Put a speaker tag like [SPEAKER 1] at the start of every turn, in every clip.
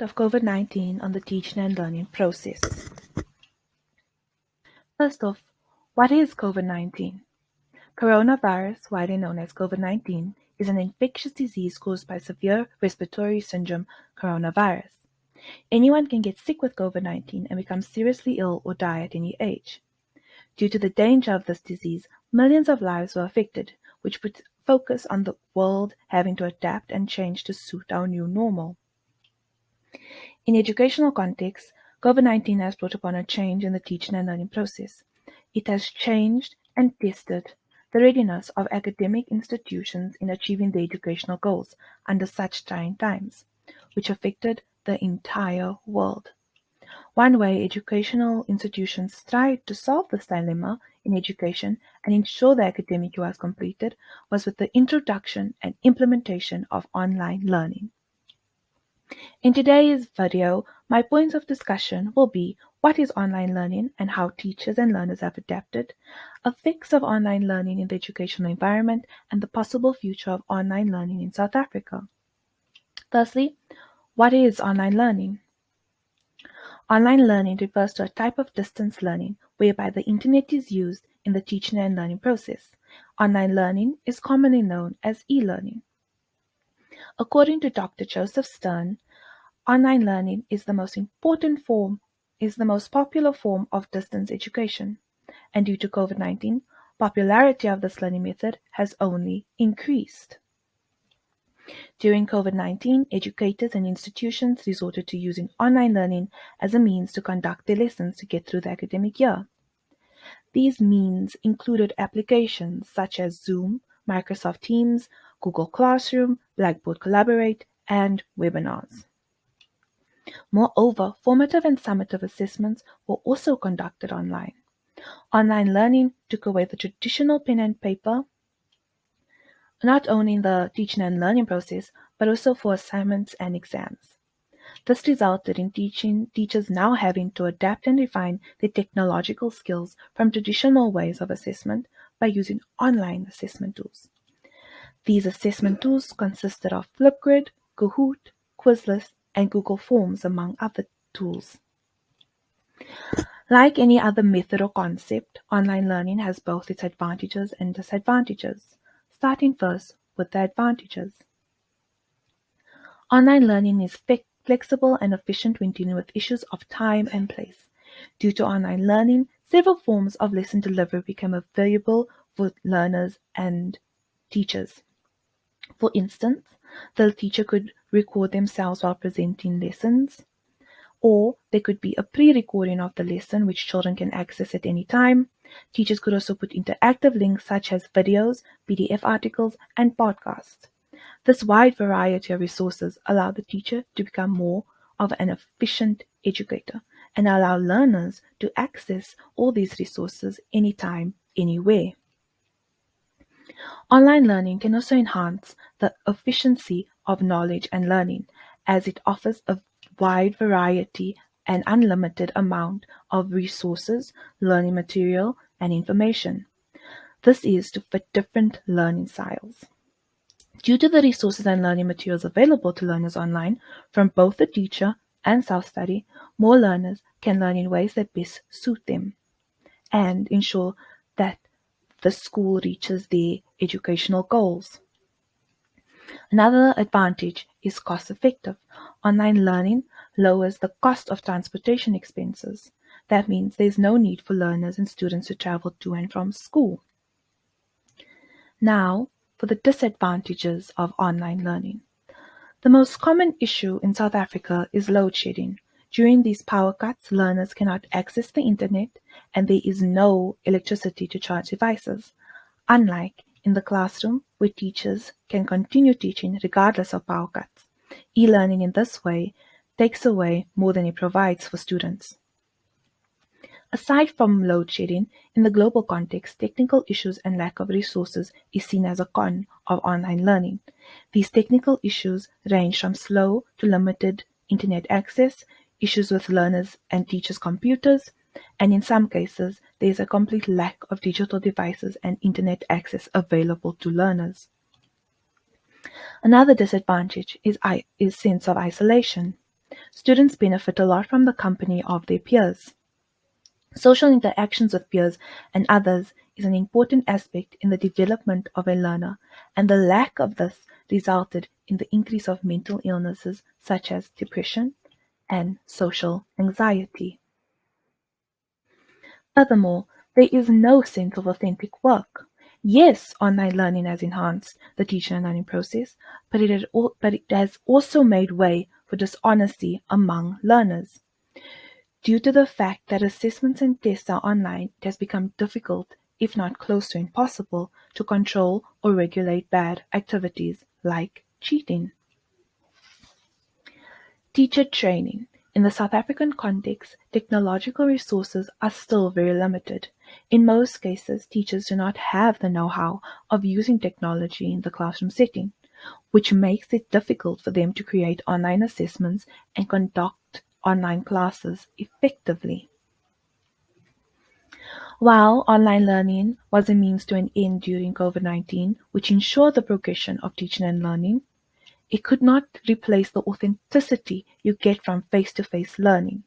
[SPEAKER 1] effect of COVID-19 on the teaching and learning process. First off, what is COVID-19? Coronavirus, widely known as COVID-19, is an infectious disease caused by severe respiratory syndrome coronavirus. Anyone can get sick with COVID-19 and become seriously ill or die at any age. Due to the danger of this disease, millions of lives were affected, which put focus on the world having to adapt and change to suit our new normal. In educational contexts, COVID-19 has brought upon a change in the teaching and learning process. It has changed and tested the readiness of academic institutions in achieving their educational goals under such trying times, which affected the entire world. One way educational institutions tried to solve this dilemma in education and ensure the academic year was completed was with the introduction and implementation of online learning. In today's video, my points of discussion will be what is online learning and how teachers and learners have adapted, effects of online learning in the educational environment, and the possible future of online learning in South Africa. Firstly, what is online learning? Online learning refers to a type of distance learning whereby the internet is used in the teaching and learning process. Online learning is commonly known as e-learning. According to Dr. Joseph Stern, online learning is the most popular form of distance education, and due to COVID-19, popularity of this learning method has only increased. During COVID-19, educators and institutions resorted to using online learning as a means to conduct their lessons to get through the academic year. These means included applications such as Zoom, Microsoft Teams, Google Classroom, Blackboard Collaborate, and webinars. Moreover, formative and summative assessments were also conducted online. Online learning took away the traditional pen and paper, not only in the teaching and learning process, but also for assignments and exams. This resulted in teachers now having to adapt and refine their technological skills from traditional ways of assessment by using online assessment tools. These assessment tools consisted of Flipgrid, Kahoot, Quizlet, and Google Forms, among other tools. Like any other method or concept, online learning has both its advantages and disadvantages. Starting first with the advantages. Online learning is flexible and efficient when dealing with issues of time and place. Due to online learning, several forms of lesson delivery became available for learners and teachers. For instance, the teacher could record themselves while presenting lessons, or there could be a pre-recording of the lesson which children can access at any time. Teachers could also put interactive links such as videos, PDF articles, and podcasts. This wide variety of resources allow the teacher to become more of an efficient educator and allow learners to access all these resources anytime, anywhere. Online learning can also enhance the efficiency of knowledge and learning, as it offers a wide variety and unlimited amount of resources, learning material, and information. This is to fit different learning styles. Due to the resources and learning materials available to learners online from both the teacher and self-study, more learners can learn in ways that best suit them and ensure that the school reaches their educational goals. Another advantage is cost effective. Online learning lowers the cost of transportation expenses. That means there's no need for learners and students to travel to and from school. Now, for the disadvantages of online learning. The most common issue in South Africa is load shedding. During these power cuts, learners cannot access the internet and there is no electricity to charge devices, unlike in the classroom where teachers can continue teaching regardless of power cuts. E-learning in this way takes away more than it provides for students. Aside from load shedding, in the global context, technical issues and lack of resources is seen as a con of online learning. These technical issues range from slow to limited internet access, issues with learners and teachers' computers, and in some cases, there is a complete lack of digital devices and internet access available to learners. Another disadvantage is sense of isolation. Students benefit a lot from the company of their peers. Social interactions with peers and others is an important aspect in the development of a learner, and the lack of this resulted in the increase of mental illnesses such as depression and social anxiety. Furthermore, there is no sense of authentic work. Yes, online learning has enhanced the teaching and learning process, but it has also made way for dishonesty among learners. Due to the fact that assessments and tests are online, it has become difficult, if not close to impossible, to control or regulate bad activities like cheating. Teacher training. In the South African context, technological resources are still very limited. In most cases, teachers do not have the know-how of using technology in the classroom setting, which makes it difficult for them to create online assessments and conduct online classes effectively. While online learning was a means to an end during COVID-19, which ensured the progression of teaching and learning, it could not replace the authenticity you get from face-to-face learning.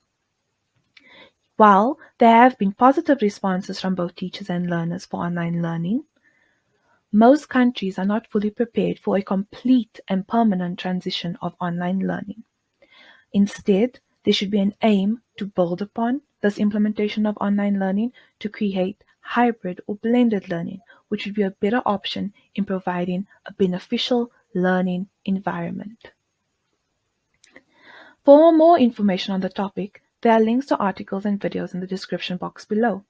[SPEAKER 1] While there have been positive responses from both teachers and learners for online learning, most countries are not fully prepared for a complete and permanent transition of online learning. Instead, there should be an aim to build upon this implementation of online learning to create hybrid or blended learning, which would be a better option in providing a beneficial learning environment. For more information on the topic, there are links to articles and videos in the description box below.